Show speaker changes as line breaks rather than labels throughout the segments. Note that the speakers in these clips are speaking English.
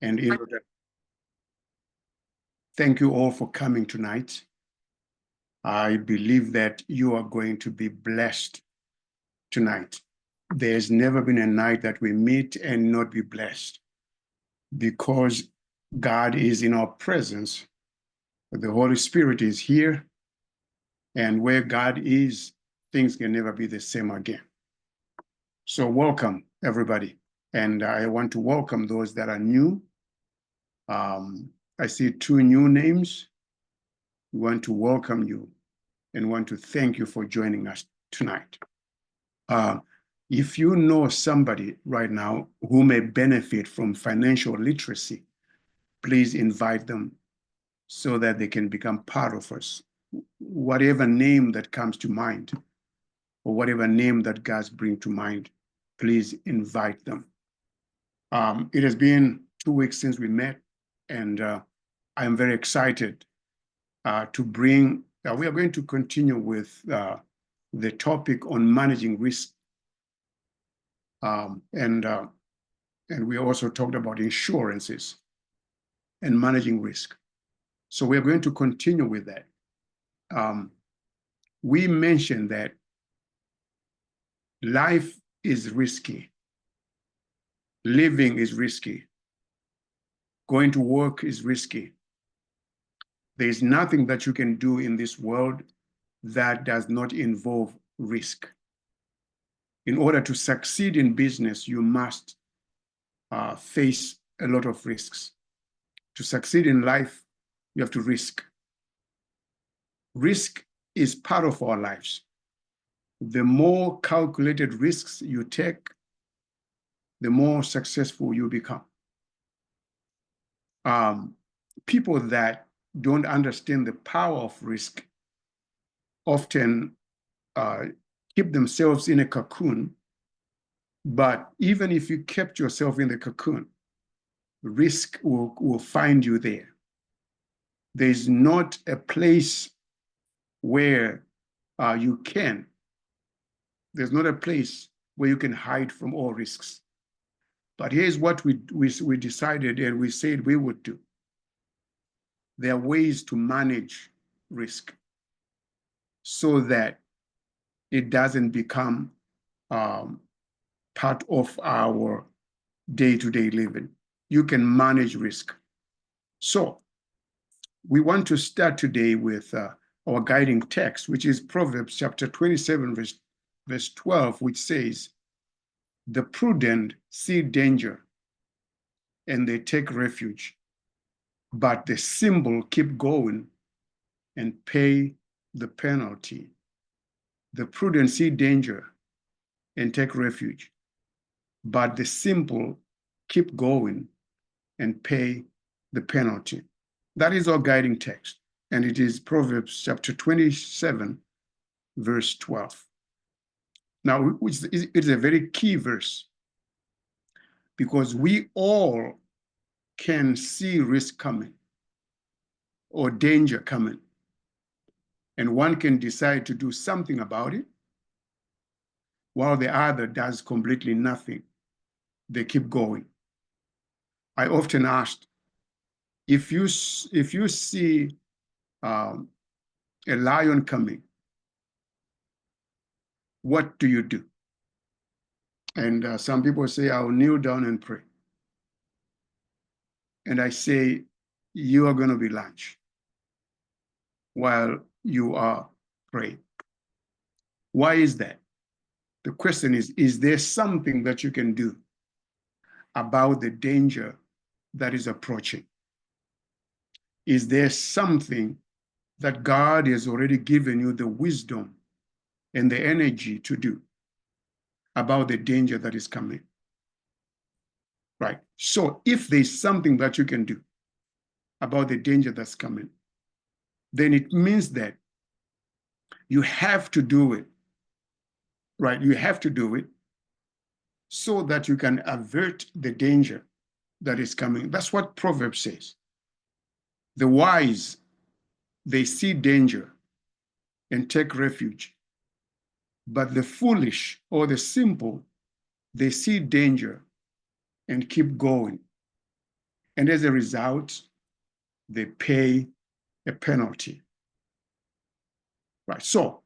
and thank you all for coming tonight. I believe that you are going to be blessed tonight. There's never been a night that we meet and not be blessed, because God is in our presence. The Holy Spirit is here, and where God is, things can never be the same again. So welcome, everybody. And I want to welcome those that are new. I see 2 new names. We want to welcome you and want to thank you for joining us tonight. If you know somebody right now who may benefit from financial literacy, please invite them so that they can become part of us. Whatever name that comes to mind, or whatever name that God brings to mind, please invite them. It has been 2 weeks since we met, and I'm very excited to bring, we are going to continue with the topic on managing risk. And we also talked about insurances and managing risk. So we're going to continue with that. We mentioned that life is risky. Living is risky. Going to work is risky. There's nothing that you can do in this world that does not involve risk. In order to succeed in business, you must face a lot of risks. To succeed in life, you have to risk. Risk is part of our lives. The more calculated risks you take, the more successful you become. People that don't understand the power of risk often keep themselves in a cocoon. But even if you kept yourself in the cocoon, risk will find you there. There's not a place where there's not a place where you can hide from all risks. But here's what we decided and we said we would do. There are ways to manage risk so that it doesn't become part of our day-to-day living. You can manage risk. So we want to start today with our guiding text, which is Proverbs chapter 27, verse 12, which says, "The prudent see danger and they take refuge, but the simple keep going and pay the penalty." The prudent see danger and take refuge, but the simple keep going and pay the penalty. That is our guiding text, and it is Proverbs chapter 27, verse 12. Now, it's a very key verse, because we all can see risk coming or danger coming, and one can decide to do something about it, while the other does completely nothing. They keep going. I often asked, if you see a lion coming, what do you do? And some people say, I'll kneel down and pray. And I say, you are going to be lunch while you are praying. Why is that? The question is there something that you can do about the danger that is approaching? Is there something that God has already given you the wisdom and the energy to do about the danger that is coming? Right. So if there's something that you can do about the danger that's coming, then it means that you have to do it. Right. You have to do it so that you can avert the danger that is coming. That's what Proverbs says. The wise, they see danger and take refuge. But the foolish or the simple, they see danger and keep going And as a result, they pay a penalty. Right. So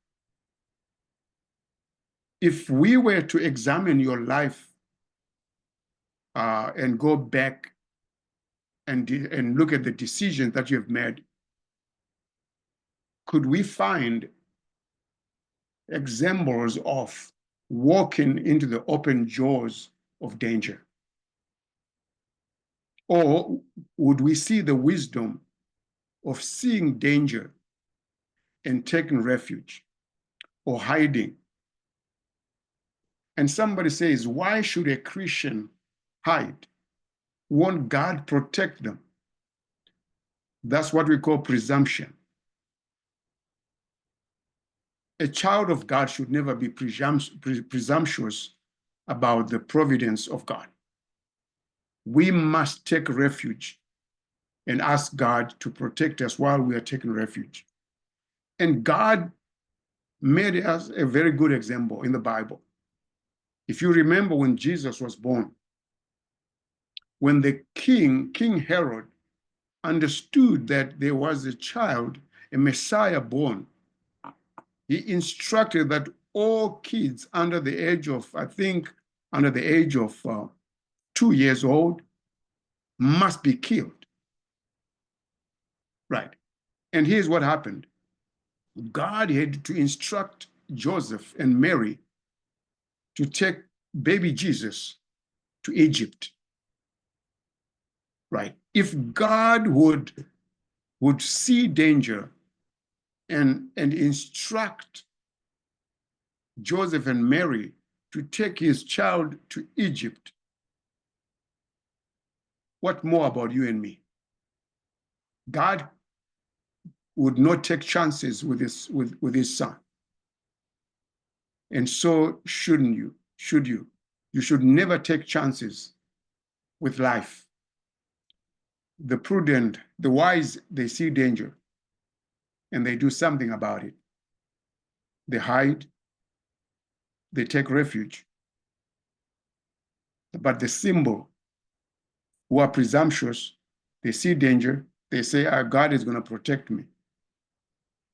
if we were to examine your life and go back and look at the decisions that you have made, could we find examples of walking into the open jaws of danger? Or would we see the wisdom of seeing danger and taking refuge or hiding? And somebody says, why should a Christian hide? Won't God protect them? That's what we call presumption. A child of God should never be presumptuous about the providence of God. We must take refuge and ask God to protect us while we are taking refuge. And God made us a very good example in the Bible. If you remember when Jesus was born, when the King Herod, understood that there was a child, a Messiah born, he instructed that all kids under the age of, I think, under the age of 2 years old must be killed. Right. And here's what happened. God had to instruct Joseph and Mary to take baby Jesus to Egypt. Right. If God would see danger and instruct Joseph and Mary to take his child to Egypt, what more about you and me? God would not take chances with his son. And so shouldn't you? Should you? You should never take chances with life. The prudent, the wise, they see danger and they do something about it. They hide, they take refuge. But the simple, who are presumptuous, they see danger, they say, God is going to protect me.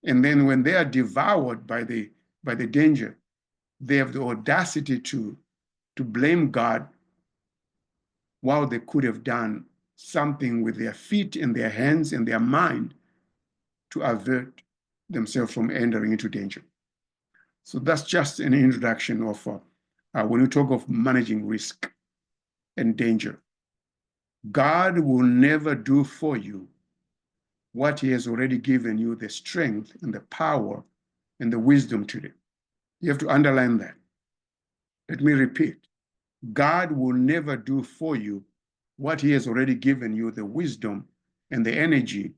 And then when they are devoured by the danger, they have the audacity to blame God while they could have done something with their feet and their hands and their mind to avert themselves from entering into danger. So that's just an introduction of when we talk of managing risk and danger. God will never do for you what he has already given you the strength and the power and the wisdom to do. You have to underline that. Let me repeat. God will never do for you what he has already given you the wisdom and the energy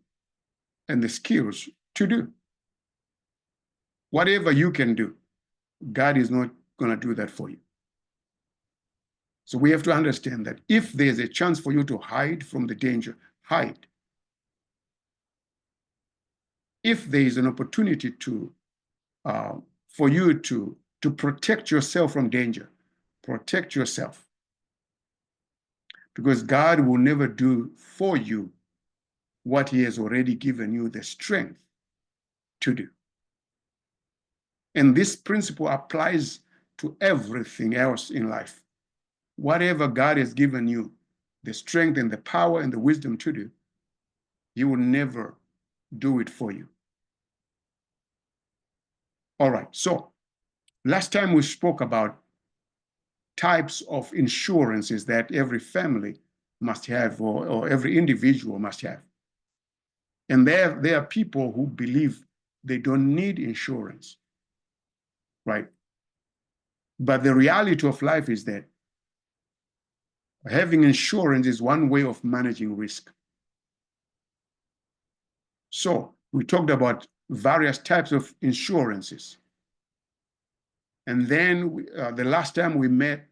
and the skills to do. Whatever you can do, God is not going to do that for you. So we have to understand that if there's a chance for you to hide from the danger, hide. If there is an opportunity for you to protect yourself from danger, protect yourself. Because God will never do for you what he has already given you the strength to do. And this principle applies to everything else in life. Whatever God has given you the strength and the power and the wisdom to do, he will never do it for you. All right, so last time we spoke about types of insurances that every family must have or every individual must have. And there are people who believe they don't need insurance, right? But the reality of life is that having insurance is one way of managing risk. So we talked about various types of insurances. And then the last time we met,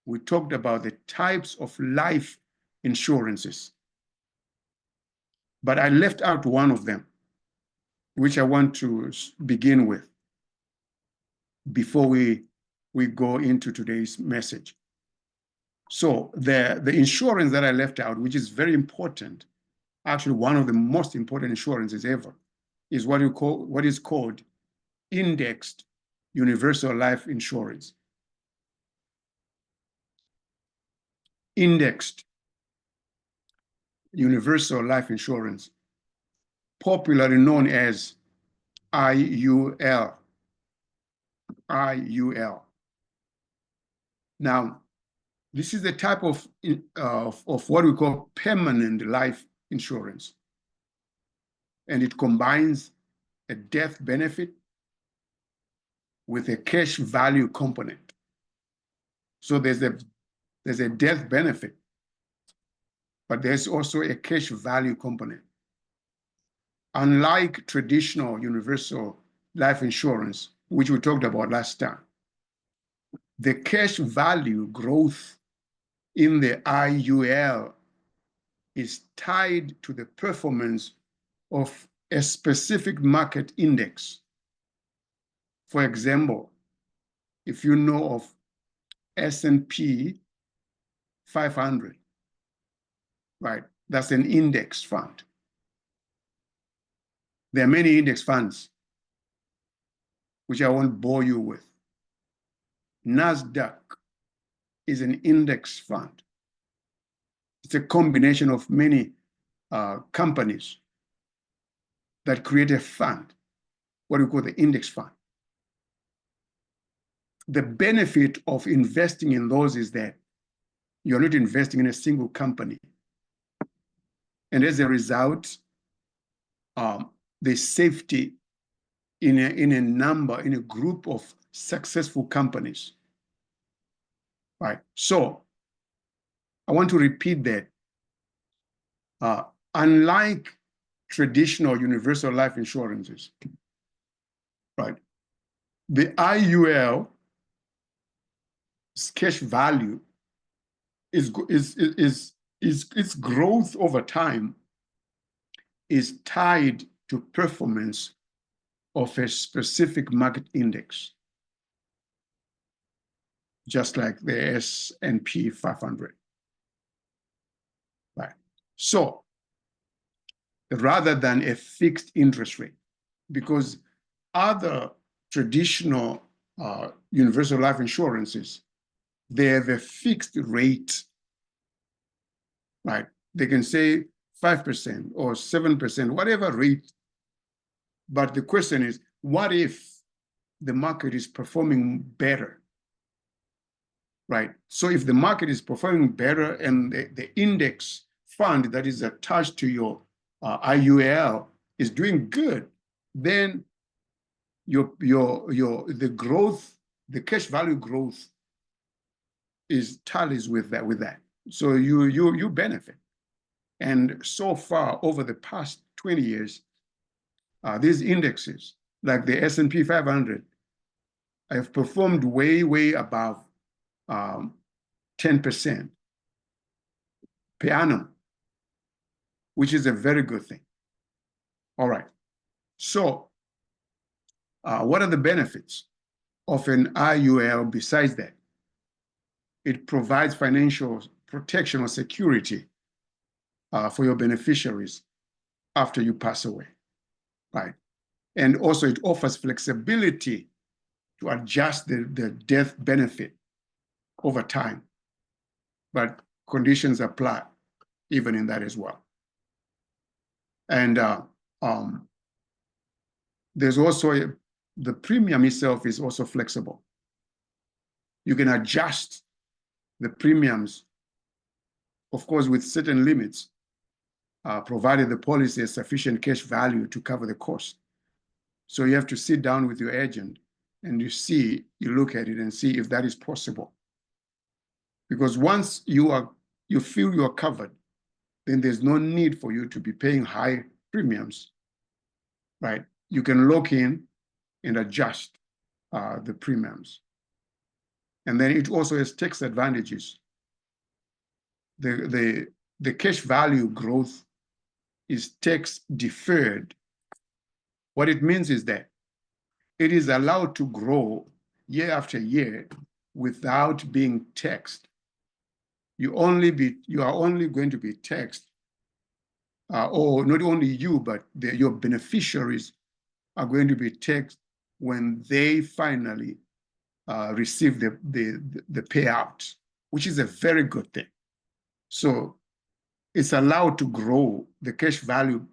we talked about the types of life insurances. But I left out one of them, which I want to begin with before we go into today's message. So the insurance that I left out, which is very important, actually one of the most important insurances ever, is what is called indexed universal life insurance. Indexed universal life insurance, popularly known as IUL. IUL. Now, this is the type of what we call permanent life insurance. And it combines a death benefit with a cash value component. So there's a death benefit, but there's also a cash value component. Unlike traditional universal life insurance, which we talked about last time, the cash value growth in the IUL is tied to the performance of a specific market index. For example, if you know of S&P 500, right? That's an index fund. There are many index funds, which I won't bore you with. NASDAQ is an index fund. It's a combination of many companies that create a fund, what we call the index fund. The benefit of investing in those is that you're not investing in a single company. And as a result, there's safety in a group of successful companies. Right. So I want to repeat that. Unlike traditional universal life insurances, right, the IUL cash value its growth over time is tied to performance of a specific market index, just like the S&P 500. Right. So rather than a fixed interest rate, because other traditional universal life insurances, they have a fixed rate, right? They can say 5% or 7%, whatever rate. But the question is, what if the market is performing better, right? So if the market is performing better and the index fund that is attached to your IUL is doing good, then the growth, the cash value growth tallies with that. So you benefit. And so far over the past 20 years, these indexes like the S&P 500 have performed way above 10% per annum, which is a very good thing. All right. So what are the benefits of an IUL besides that? It provides financial protection or security for your beneficiaries after you pass away, right? And also it offers flexibility to adjust the death benefit over time, but conditions apply even in that as well. And there's also the premium itself is also flexible. You can adjust the premiums, of course, with certain limits, provided the policy has sufficient cash value to cover the cost. So you have to sit down with your agent and you look at it and see if that is possible. Because once you feel you are covered, then there's no need for you to be paying high premiums, right? You can lock in and adjust the premiums. And then it also has tax advantages. The cash value growth is tax deferred. What it means is that it is allowed to grow year after year without being taxed. you are only going to be taxed, or not only you, but your beneficiaries are going to be taxed when they finally receive the payout, which is a very good thing. So it's allowed to grow. The cash value,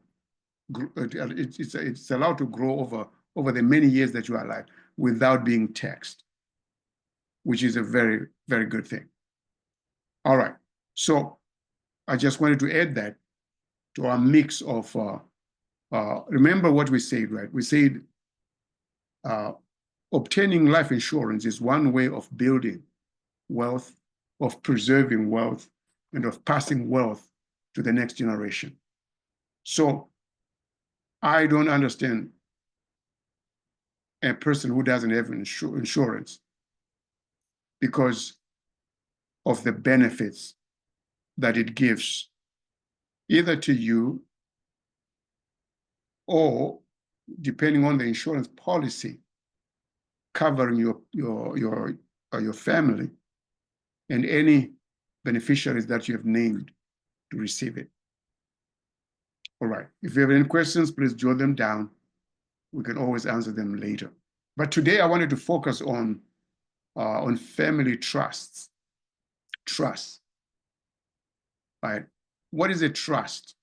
it's allowed to grow over the many years that you are alive without being taxed, which is a very, very good thing. All right. So I just wanted to add that to our mix of, remember what we said, right? We said obtaining life insurance is one way of building wealth, of preserving wealth, and of passing wealth to the next generation. So I don't understand a person who doesn't have insurance because of the benefits that it gives either to you or, depending on the insurance policy, covering your family and any beneficiaries that you have named to receive it. All right. If you have any questions, please jot them down. We can always answer them later. But today I wanted to focus on family trusts. Trust. Right? What is a trust?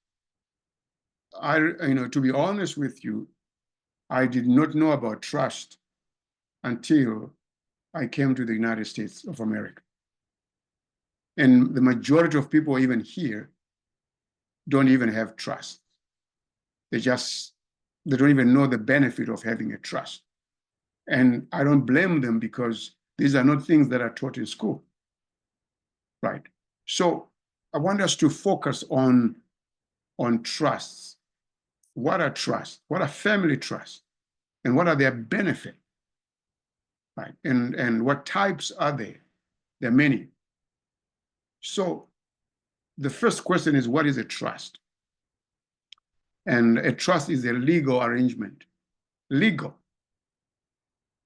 To be honest with you, I did not know about trust until I came to the United States of America. And the majority of people even here don't even have trust. They don't even know the benefit of having a trust. And I don't blame them because these are not things that are taught in school. Right? So I want us to focus on trusts. What are trusts? What are family trusts? And what are their benefits? Right? And what types are they? There are many. So the first question is, what is a trust? And a trust is a legal arrangement. Legal.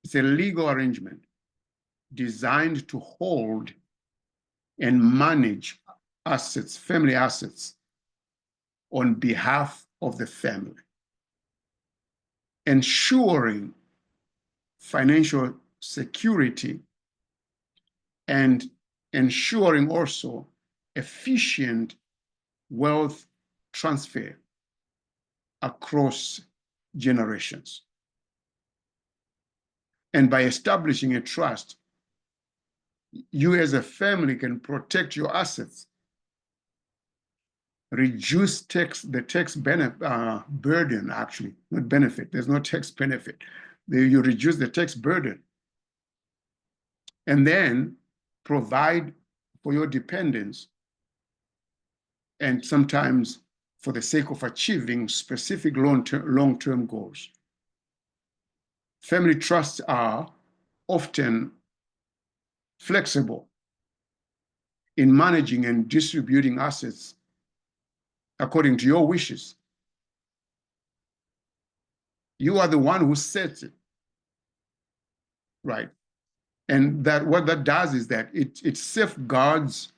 It's a legal arrangement designed to hold and manage assets, family assets, on behalf of the family, ensuring financial security and ensuring also efficient wealth transfer across generations. And by establishing a trust, you as a family can protect your assets, reduce the tax burden, actually, not benefit. There's no tax benefit. You reduce the tax burden, and then provide for your dependents, and sometimes for the sake of achieving specific long-term goals. Family trusts are often flexible in managing and distributing assets according to your wishes. You are the one who sets it, right? And what that does is that it safeguards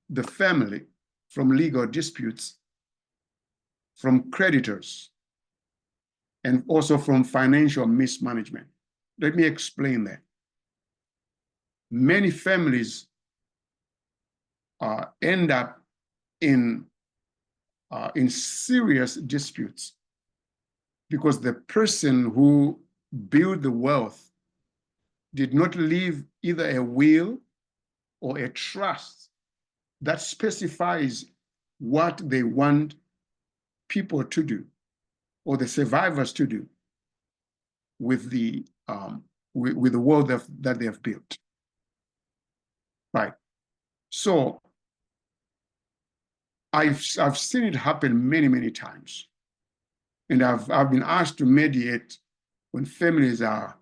the family from legal disputes, from creditors, and also from financial mismanagement. Let me explain that. Many families end up in serious disputes because the person who built the wealth did not leave either a will or a trust that specifies what they want people to do or the survivors to do with the wealth that they have built. Right. So I've seen it happen many, many times. And I've been asked to mediate when families are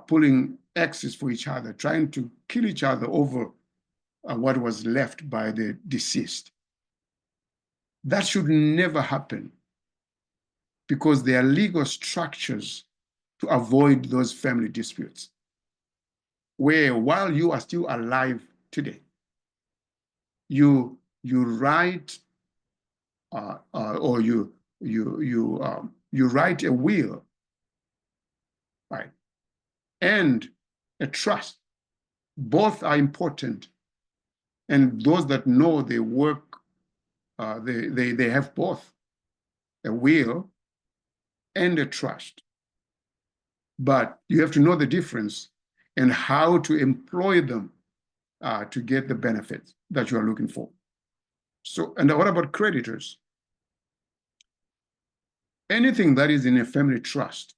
pulling axes for each other, trying to kill each other over what was left by the deceased. That should never happen because there are legal structures to avoid those family disputes, where while you are still alive today, you write or you write a will, right, and a trust. Both are important, and those that know they work, they have both a will and a trust. But you have to know the difference and how to employ them to get the benefits that you are looking for. So, and what about creditors? Anything that is in a family trust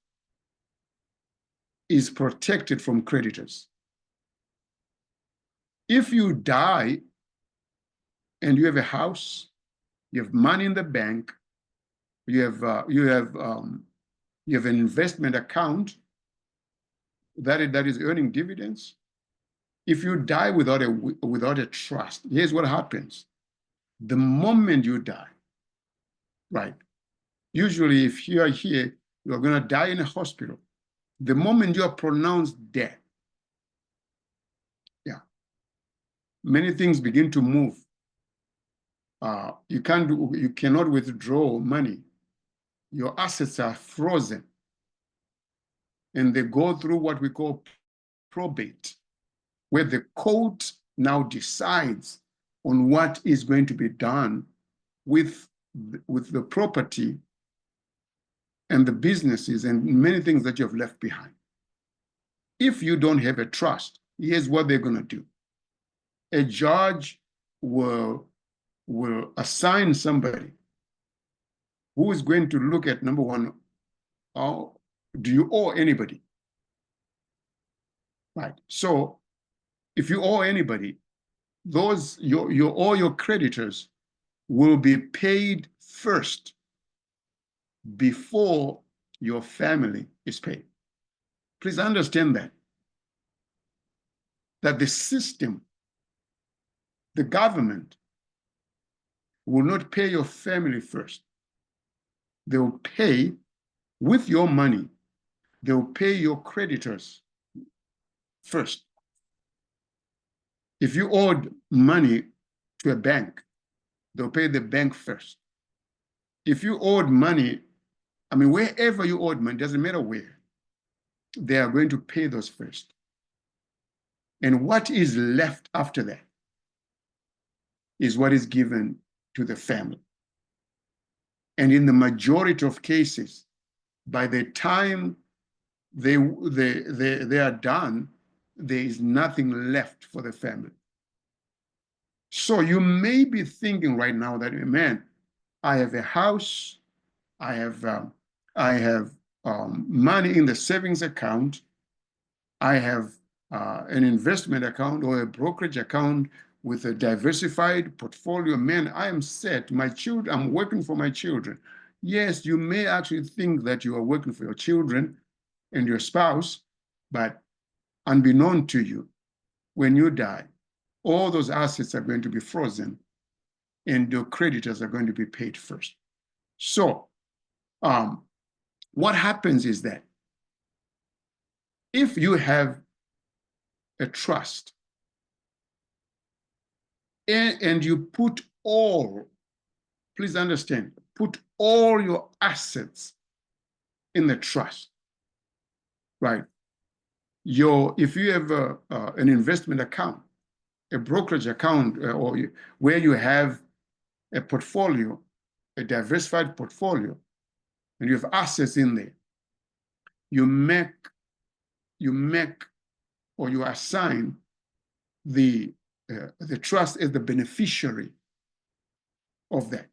is protected from creditors. If you die and you have a house, you have money in the bank, you have an investment account that is earning dividends. If you die without a trust, here's what happens. The moment you die, right? Usually, if you are here, you are going to die in a hospital. The moment you are pronounced dead, yeah, many things begin to move. You cannot withdraw money. Your assets are frozen, and they go through what we call probate, where the court now decides on what is going to be done with the property and the businesses and many things that you have left behind. If you don't have a trust, here's what they're going to do. A judge will assign somebody who is going to look at, number one, do you owe anybody? Right. So if you owe anybody, all your creditors will be paid first before your family is paid. Please understand that the system, the government, will not pay your family first. They will pay with your money. They will pay your creditors first. If you owed money to a bank, they'll pay the bank first. If you owed money, I mean, wherever you owed money, doesn't matter where, they are going to pay those first. And what is left after that is what is given to the family. And in the majority of cases, by the time they are done, there is nothing left for the family. So you may be thinking right now that, man, I have a house, I have money in the savings account, I have an investment account or a brokerage account with a diversified portfolio. Man, I am set. My children, I'm working for my children. Yes, you may actually think that you are working for your children and your spouse, but unbeknown to you, when you die, all those assets are going to be frozen and your creditors are going to be paid first. So what happens is that if you have a trust and you put please understand, put all your assets in the trust, right? If you have an investment account, a brokerage account, where you have a portfolio, a diversified portfolio, and you have assets in there, you assign the trust as the beneficiary of that,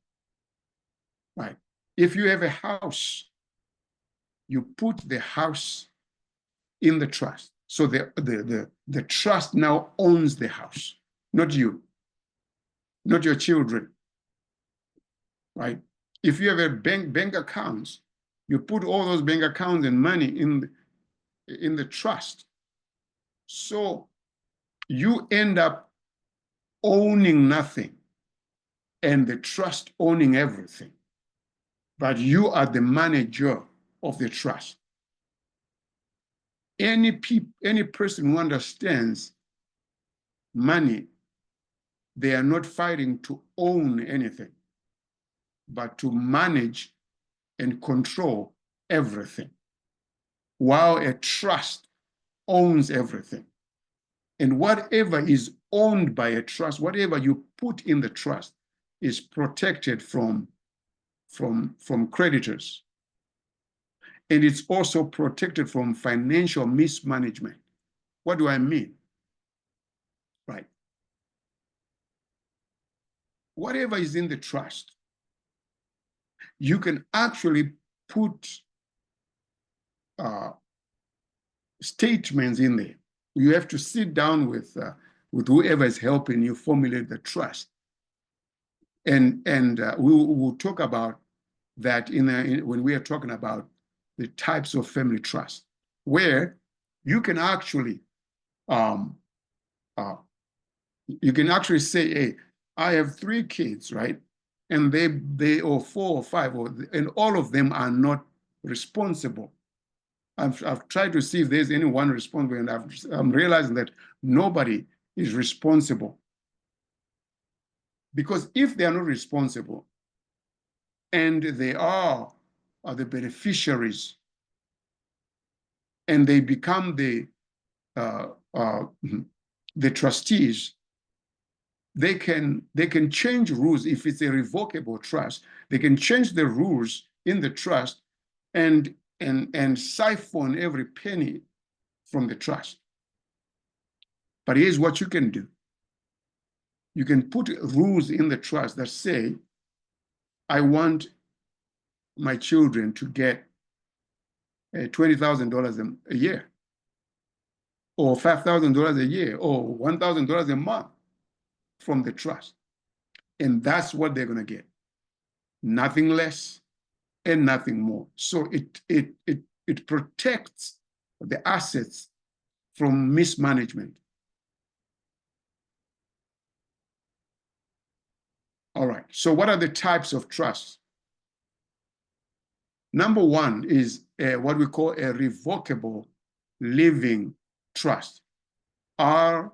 right? If you have a house, you put the house in the trust. So the trust now owns the house, not you, not your children, right? If you have a bank accounts, you put all those bank accounts and money in the trust. So you end up owning nothing and the trust owning everything. But you are the manager of the trust. Any person who understands money they are not fighting to own anything, but to manage and control everything, while a trust owns everything. And whatever is owned by a trust, whatever you put in the trust, is protected from creditors. And it's also protected from financial mismanagement. What do I mean? Right. Whatever is in the trust, you can actually put statements in there. You have to sit down with whoever is helping you formulate the trust. And we'll talk about that when we are talking about the types of family trust, where you can actually say, hey, I have 3 kids, right? And they or 4 or 5, and all of them are not responsible. I've tried to see if there's anyone responsible, and I'm realizing that nobody is responsible. Because if they are not responsible, and they are the beneficiaries, and they become the trustees, they can change rules. If it's a revocable trust, they can change the rules in the trust and siphon every penny from the trust. But here's what you can do. You can put rules in the trust that say, I want my children to get $20,000 a year, or $5,000 a year, or $1,000 a month from the trust. And that's what they're going to get. Nothing less and nothing more. So it protects the assets from mismanagement. All right. So what are the types of trusts? Number one is what we call a revocable living trust. RLT,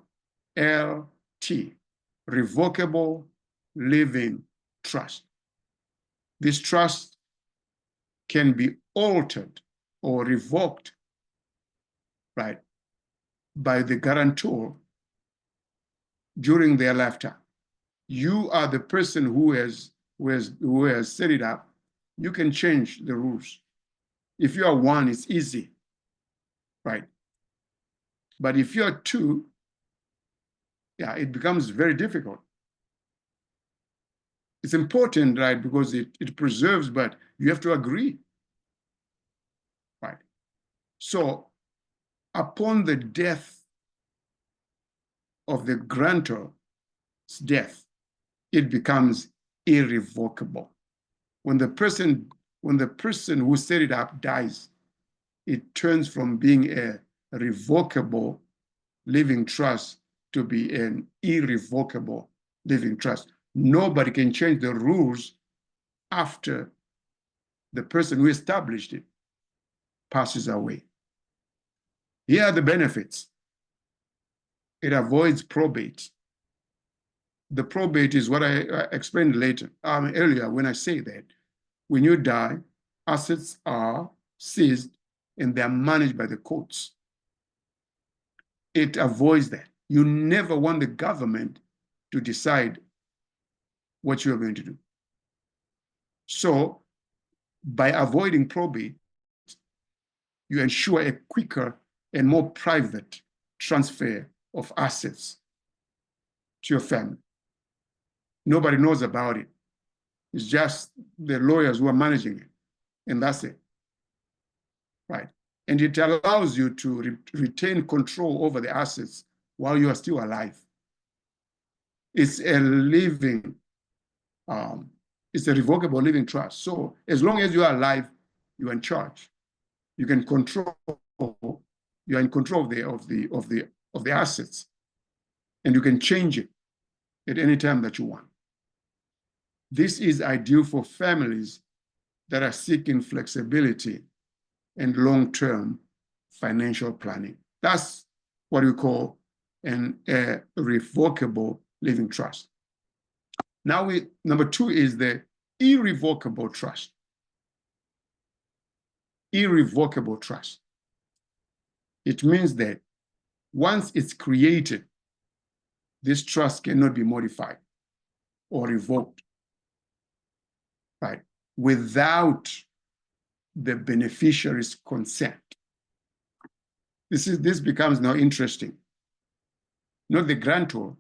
revocable living trust. This trust can be altered or revoked, right, by the guarantor during their lifetime. You are the person who has set it up. You can change the rules. If you are 1, it's easy, right? But if you're 2, yeah, it becomes very difficult. It's important, right, because it preserves, but you have to agree, right? So upon the death of the grantor's death, it becomes irrevocable. When the person who set it up dies, it turns from being a revocable living trust to be an irrevocable living trust. Nobody can change the rules after the person who established it passes away. Here are the benefits. It avoids probate. The probate is what I explained earlier when I say that when you die, assets are seized and they're managed by the courts. It avoids that. You never want the government to decide what you're going to do. So by avoiding probate, you ensure a quicker and more private transfer of assets to your family. Nobody knows about it. It's just the lawyers who are managing it, and that's it, right? And it allows you to retain control over the assets while you are still alive. It's a revocable living trust. So as long as you are alive, you are in charge. You can control. You are in control of the assets, and you can change it at any time that you want. This is ideal for families that are seeking flexibility and long-term financial planning. That's what we call a revocable living trust. Now number two is the irrevocable trust. Irrevocable trust. It means that once it's created, this trust cannot be modified or revoked, right? Without the beneficiary's consent. This becomes now interesting. Not the grantor,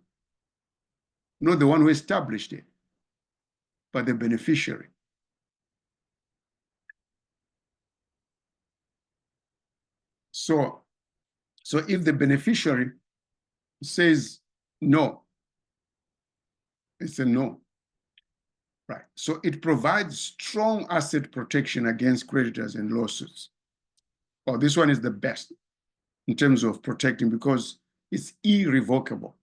not the one who established it, but the beneficiary. So if the beneficiary says no, it's a no, right? So it provides strong asset protection against creditors and lawsuits. Oh, this one is the best in terms of protecting because it's irrevocable.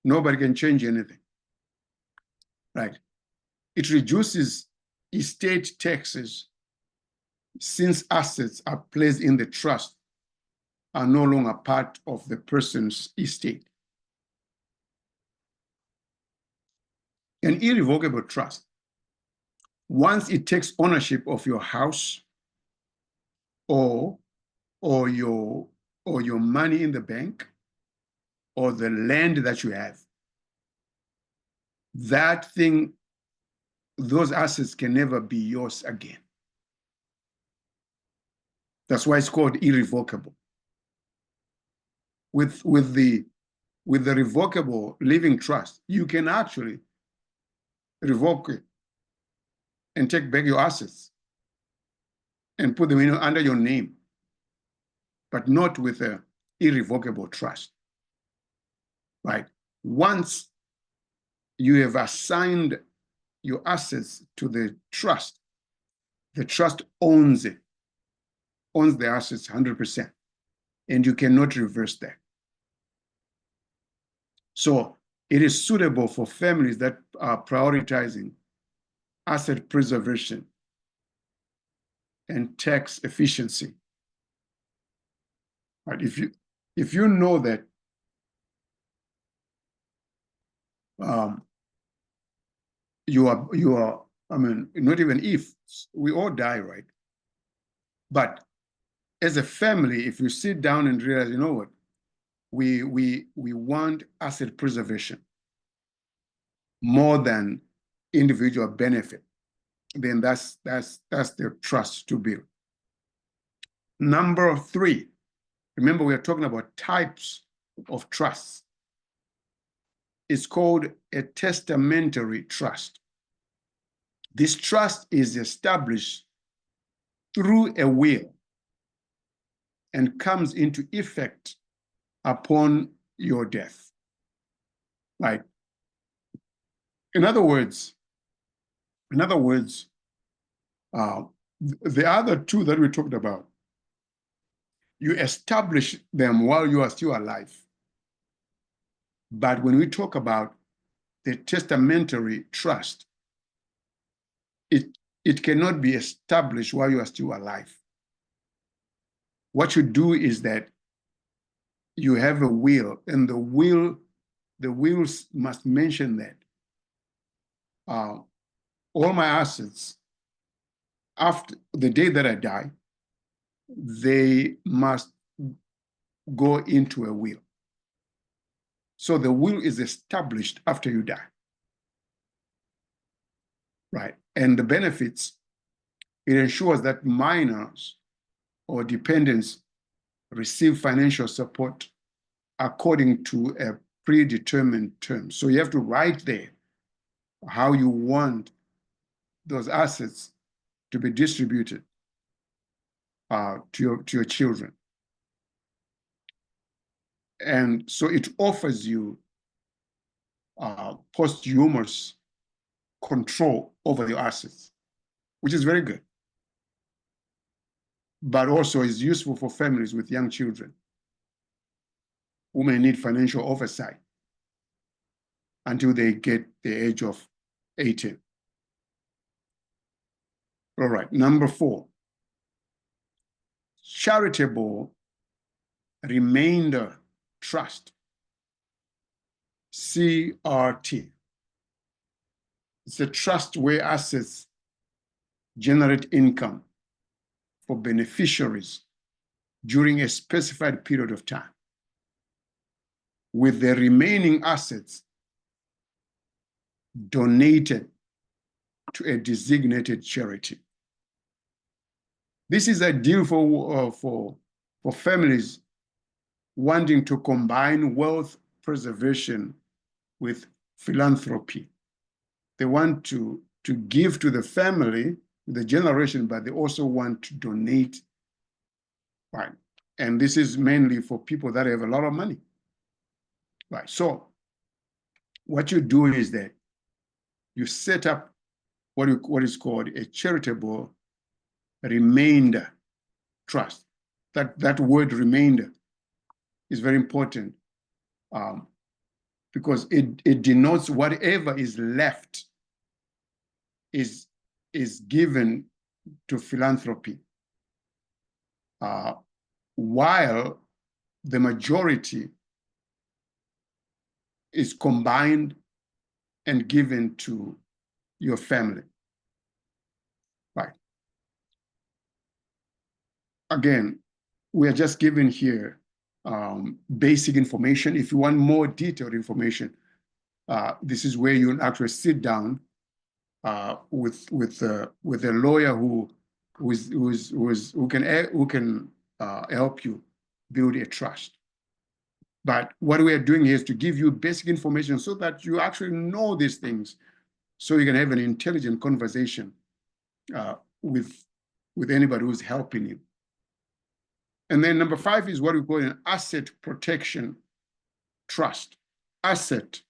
Nobody can change anything, right? It reduces estate taxes since assets are placed in the trust are no longer part of the person's estate. An irrevocable trust, once it takes ownership of your house or your money in the bank or the land that you have, that thing, those assets can never be yours again. That's why it's called irrevocable. With the revocable living trust, you can actually revoke it and take back your assets and put them under your name, but not with an irrevocable trust, right? Once you have assigned your assets to the trust owns it, owns the assets 100%, and you cannot reverse that. So it is suitable for families that are prioritizing asset preservation and tax efficiency. Right? If you know that you are, I mean, not even if, we all die, right? But as a family, if you sit down and realize, you know what, we want asset preservation more than individual benefit, then that's the trust to build. Number three, remember we are talking about types of trusts. It's called a testamentary trust. This trust is established through a will and comes into effect upon your death. Right? In other words, the other two that we talked about, you establish them while you are still alive. But when we talk about the testamentary trust, it cannot be established while you are still alive. What you do is that you have a will, and the wills must mention that all my assets, after the day that I die, they must go into a will. So the will is established after you die, right? And the benefits, it ensures that minors or dependents receive financial support according to a predetermined term. So you have to write there how you want those assets to be distributed to your children. And so it offers you posthumous control over your assets, which is very good, but also is useful for families with young children who may need financial oversight until they get the age of 18. All right, number 4, charitable remainder trust, CRT. It's a trust where assets generate income for beneficiaries during a specified period of time, with the remaining assets donated to a designated charity. This is ideal for families wanting to combine wealth preservation with philanthropy. They want to give to the family, the generation, but they also want to donate. Right. And this is mainly for people that have a lot of money. Right. So what you do is that you set up what is called a charitable remainder trust. That word remainder is very important because it denotes whatever is left is given to philanthropy, while the majority is combined and given to your family. Right. Again, we are just giving here basic information. If you want more detailed information, this is where you'll actually sit down with a lawyer who can help you build a trust. But what we are doing here is to give you basic information so that you actually know these things, so you can have an intelligent conversation with anybody who's helping you. And then number 5 is what we call an asset protection trust. Asset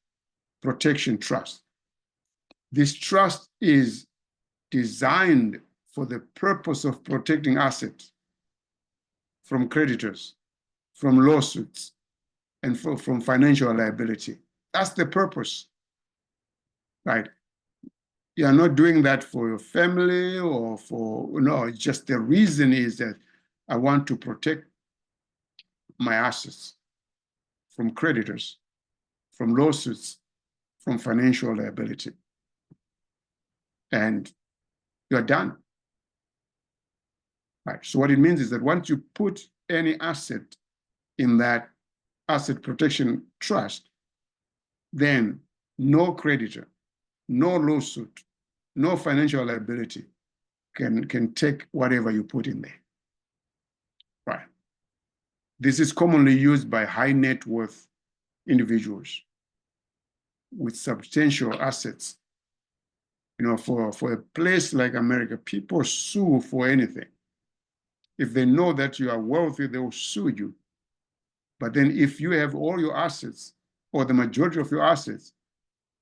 protection trust. This trust is designed for the purpose of protecting assets from creditors, from lawsuits, and from financial liability. That's the purpose, right? You are not doing that for your family or no, just the reason is that I want to protect my assets from creditors, from lawsuits, from financial liability. And you're done. Right. So what it means is that once you put any asset in that asset protection trust, then no creditor, no lawsuit, no financial liability can take whatever you put in there. Right. This is commonly used by high net worth individuals with substantial assets. You know, for a place like America, people sue for anything. If they know that you are wealthy, they will sue you. But then if you have all your assets or the majority of your assets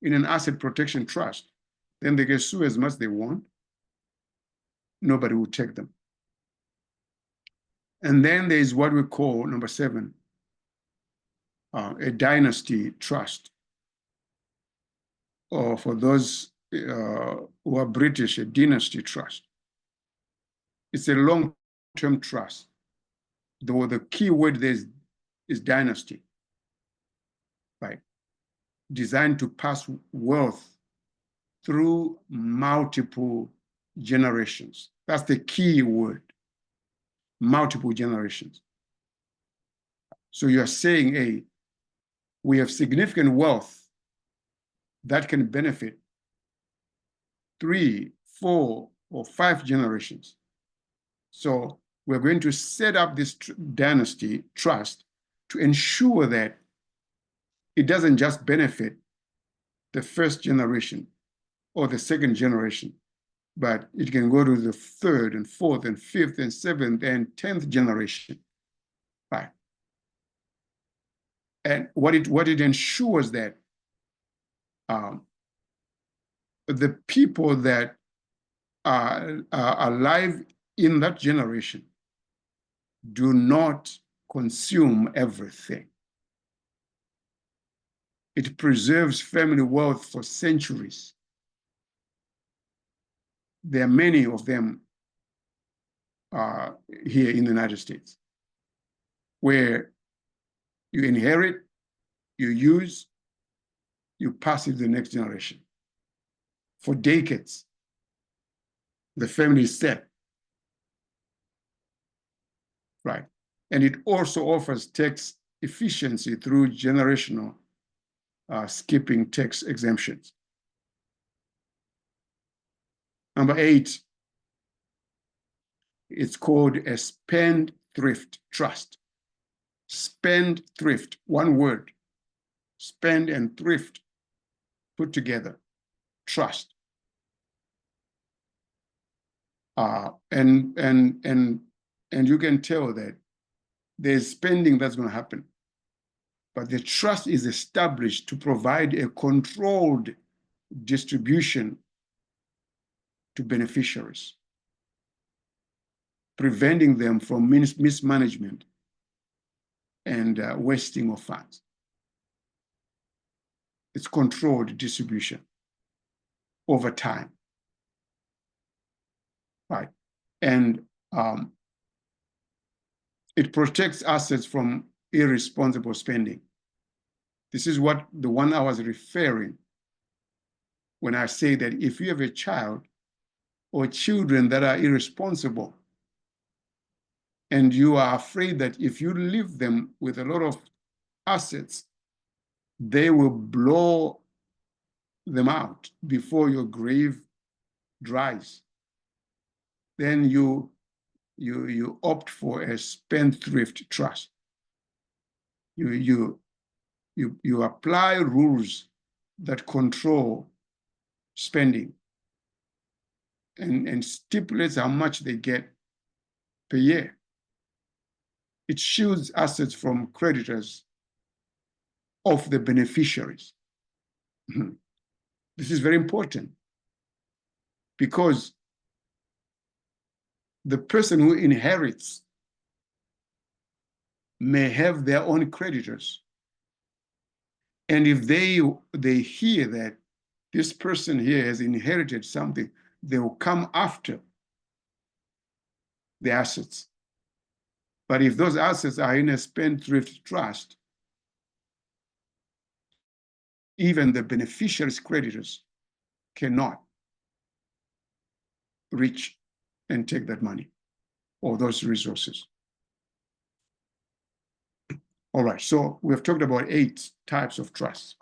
in an asset protection trust, then they can sue as much as they want. Nobody will take them. And then there is what we call, number 7, a dynasty trust. Or for those who are British, a dynasty trust. It's a long-term trust. Though the key word there is dynasty, right? Designed to pass wealth through multiple generations. That's the key word, multiple generations. So you're saying, hey, we have significant wealth that can benefit 3, 4, or 5 generations. So we're going to set up this dynasty trust to ensure that it doesn't just benefit the first generation or the second generation, but it can go to the 3rd and 4th and 5th and 7th and 10th generation. Right. And what it ensures that the people that are alive in that generation do not consume everything. It preserves family wealth for centuries. There are many of them here in the United States where you inherit, you use, you pass it to the next generation for decades. The family is set. Right. And it also offers tax efficiency through generational skipping tax exemptions. Number 8, it's called a spendthrift trust. Spendthrift, one word. Spend and thrift put together. Trust. And you can tell that there's spending that's going to happen. But the trust is established to provide a controlled distribution to beneficiaries, preventing them from mismanagement and wasting of funds. It's controlled distribution over time, right? And it protects assets from irresponsible spending. This is what the one I was referring when I say that if you have a child or children that are irresponsible, and you are afraid that if you leave them with a lot of assets, they will blow them out before your grave dries, then you opt for a spendthrift trust. You apply rules that control spending and stipulates how much they get per year. It shields assets from creditors of the beneficiaries. This is very important because the person who inherits may have their own creditors. And if they hear that this person here has inherited something, they will come after the assets. But if those assets are in a spendthrift trust, even the beneficiary's creditors cannot reach and take that money or those resources. All right, so we have talked about 8 types of trusts.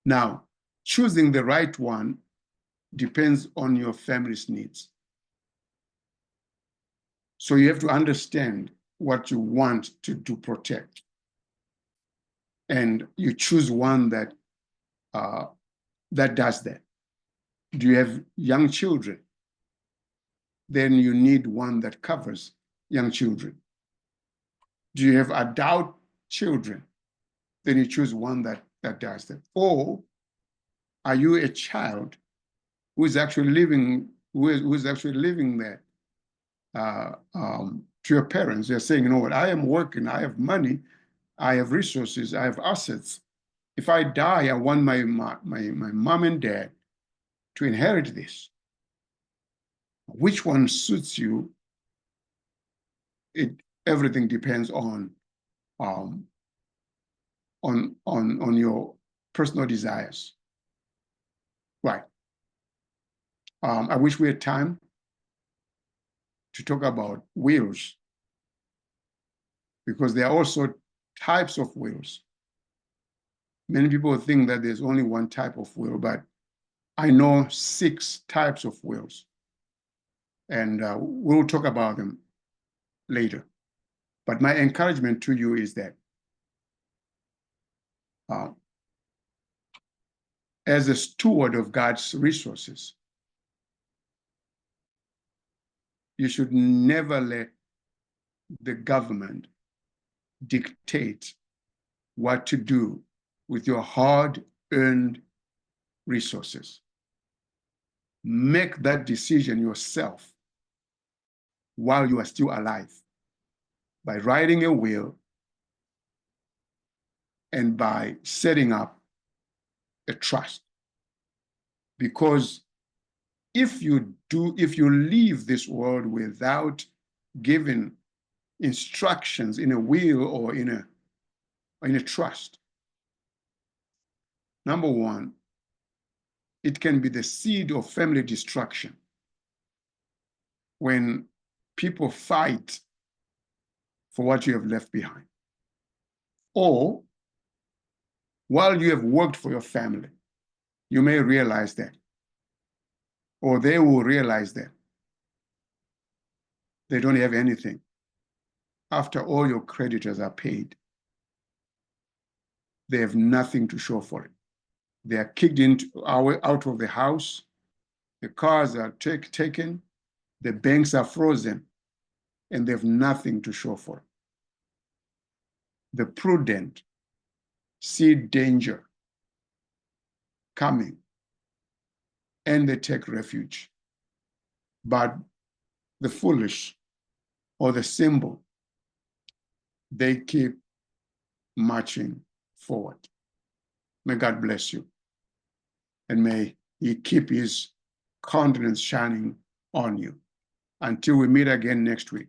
Now, choosing the right one depends on your family's needs. So you have to understand what you want to protect. And you choose one that does that. Do you have young children? Then you need one that covers young children. Do you have adult children? Then you choose one that does that. Or are you a child who is actually living there to your parents? They're saying, you know what, I am working, I have money, I have resources, I have assets. If I die, I want my mom and dad to inherit this. Which one suits you? Everything depends on your personal desires. Right. I wish we had time to talk about wills, because there are also types of wills. Many people think that there's only one type of will, but I know 6 types of wills, and we'll talk about them later. But my encouragement to you is that as a steward of God's resources, you should never let the government dictate what to do with your hard-earned resources. Make that decision yourself while you are still alive by writing a will and by setting up a trust. Because if you leave this world without giving instructions in a will or in a trust, number one, It can be the seed of family destruction. When people fight for what you have left behind. Or while you have worked for your family, you may realize that, or they will realize that they don't have anything after all your creditors are paid. They have nothing to show for it. They are kicked out of the house. The cars are taken. The banks are frozen, and they have nothing to show for it. The prudent see danger coming, and they take refuge. But the foolish or the simple, they keep marching forward. May God bless you, and may He keep His countenance shining on you. Until we meet again next week,